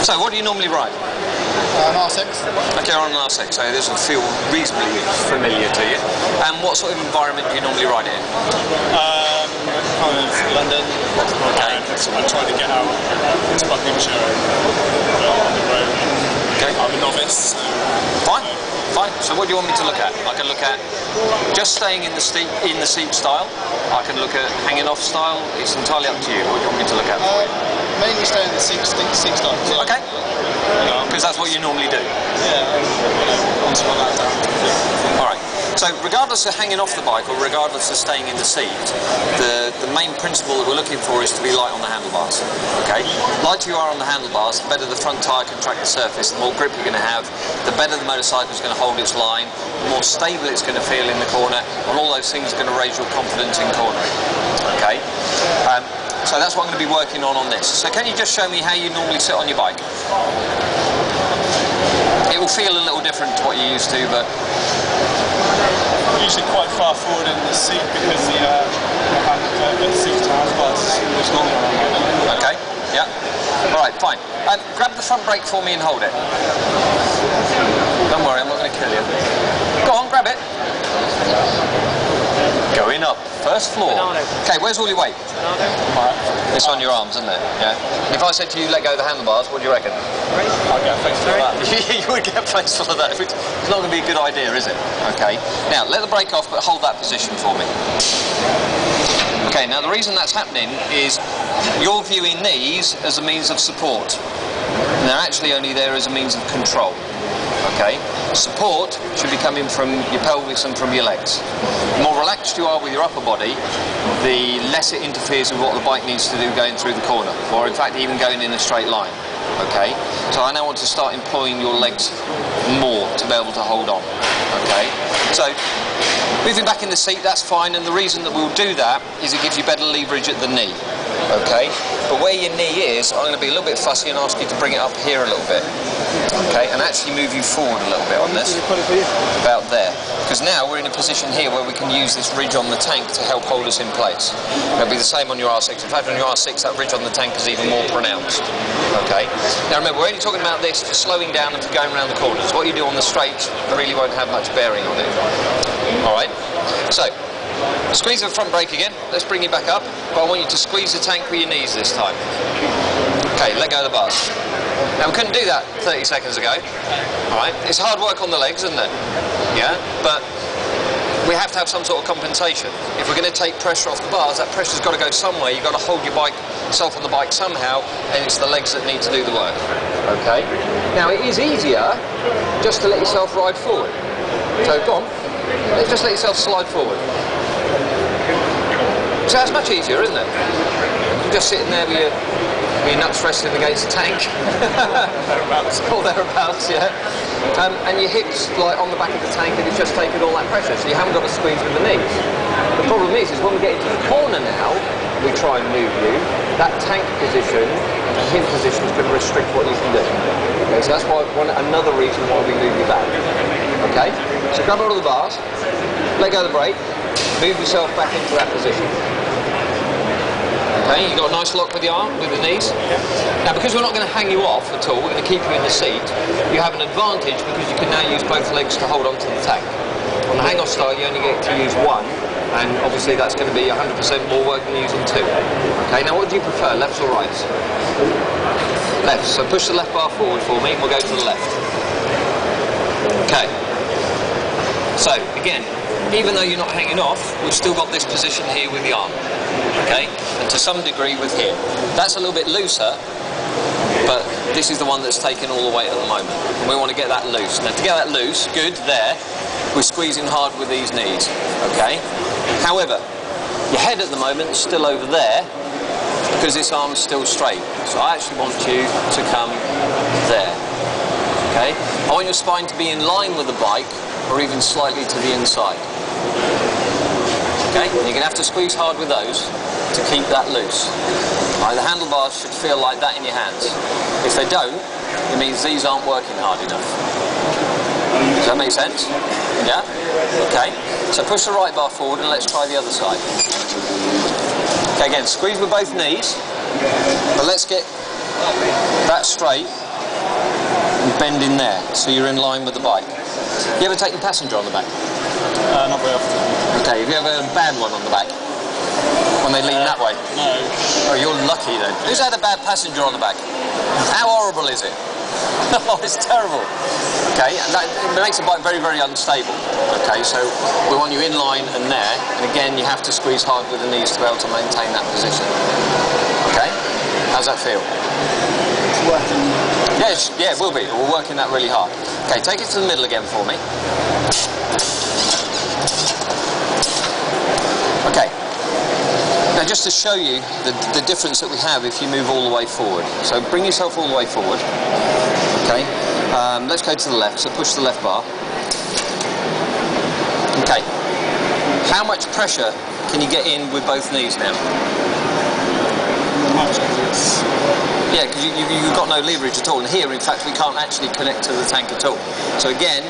So, what do you normally ride? An R6. Okay, on an R6, so this will feel reasonably familiar to you. And what sort of environment do you normally ride it in? Kind of London. Okay. I'm trying to get out into Buckinghamshire on the road. Okay. I'm a novice. Fine. So what do you want me to look at? I can look at just staying in the seat style. I can look at hanging off style. It's entirely up to you. What do you want me to look at? Mainly staying in the seat style. Okay. Because that's what you normally do. Yeah. Once I've got that down. All right. So regardless of hanging off the bike or regardless of staying in the seat, the main principle that we're looking for is to be light on the handlebars. Okay? Lighter you are on the handlebars, the better the front tyre can track the surface, the more grip you're going to have, the better the motorcycle is going to hold its line, the more stable it's going to feel in the corner, and all those things are going to raise your confidence in cornering. Okay? So that's what I'm going to be working on this. So can you just show me how you normally sit on your bike? It will feel a little different to what you're used to, but usually quite far forward in the seat because the seat is longer. Okay, yeah. Alright, fine. Grab the front brake for me and hold it. Don't worry, I'm not going to kill you. Go on, grab it. Going up. First floor. Okay, where's all your weight? It's on your arms, isn't it? Yeah. And if I said to you, let go of the handlebars, what do you reckon? I'd get a face full of that. You would get a face full of that. It's not going to be a good idea, is it? Okay. Now, let the brake off, but hold that position for me. Okay, now the reason that's happening is you're viewing these as a means of support. And they're actually only there as a means of control. Okay? Support should be coming from your pelvis and from your legs. The more relaxed you are with your upper body, the less it interferes with what the bike needs to do going through the corner, or in fact even going in a straight line. Okay? So I now want to start employing your legs more to be able to hold on. Okay? So moving back in the seat, that's fine, and the reason that we'll do that is it gives you better leverage at the knee. Okay? But where your knee is, I'm going to be a little bit fussy and ask you to bring it up here a little bit. Okay? And actually move you forward a little bit on this. About there. Because now we're in a position here where we can use this ridge on the tank to help hold us in place. It'll be the same on your R6. In fact, on your R6, that ridge on the tank is even more pronounced. Okay? Now remember, we're only talking about this for slowing down and for going around the corners. What you do on the straights really won't have much bearing on it. Alright? So, squeeze the front brake again. Let's bring you back up. But I want you to squeeze the tank with your knees this time. Okay, let go of the bars. Now we couldn't do that 30 seconds ago. Alright, it's hard work on the legs, isn't it? Yeah, but we have to have some sort of compensation. If we're going to take pressure off the bars, that pressure's got to go somewhere. You've got to hold yourself on the bike somehow, and it's the legs that need to do the work. Okay? Now it is easier just to let yourself ride forward. So go on, let's just let yourself slide forward. So that's much easier, isn't it? You're just sitting there with your nuts resting against the tank. Or thereabouts, yeah. And your hips like on the back of the tank, and it's just taking all that pressure, so you haven't got to squeeze with the knees. The problem is when we get into the corner now, we try and move you, that tank position, the hip position is going to restrict what you can do. Okay, so that's why another reason why we move you back. Okay, so grab hold of the bars, let go of the brake, move yourself back into that position. Okay, you've got a nice lock with the arm, with the knees. Now because we're not going to hang you off at all, we're going to keep you in the seat, you have an advantage because you can now use both legs to hold onto the tank. On the hang-off style you only get to use one, and obviously that's going to be 100% more work than using two. Okay, now what do you prefer, lefts or rights? Left, so push the left bar forward for me and we'll go to the left. Okay, so again, even though you're not hanging off, we've still got this position here with the arm. Okay, and to some degree with here. That's a little bit looser, but this is the one that's taking all the weight at the moment. And we want to get that loose. Now to get that loose, good, there, we're squeezing hard with these knees. Okay? However, your head at the moment is still over there because this arm's still straight. So I actually want you to come there. Okay? I want your spine to be in line with the bike or even slightly to the inside. Okay? And you're going to have to squeeze hard with those to keep that loose. Right, the handlebars should feel like that in your hands. If they don't, it means these aren't working hard enough. Does that make sense? Yeah? Okay. So push the right bar forward and let's try the other side. Okay, again, squeeze with both knees, but let's get that straight and bend in there, so you're in line with the bike. You ever take the passenger on the back? Not very often. Okay, have you ever had a bad one on the back? When they lean that way? No. Oh, you're lucky then. Who's had a bad passenger on the back? How horrible is it? Oh, it's terrible. Okay, and that it makes the bike very, very unstable. Okay, so we want you in line and there, and again you have to squeeze hard with the knees to be able to maintain that position. Okay, how's that feel? It's working. Yes, yeah, it will be. We're working that really hard. Okay, take it to the middle again for me. Okay. Now, just to show you the difference that we have if you move all the way forward. So bring yourself all the way forward. Okay. Let's go to the left. So push the left bar. Okay. How much pressure can you get in with both knees now? Much, because it's... Yeah, because you've got no leverage at all. And here, in fact, we can't actually connect to the tank at all. So again,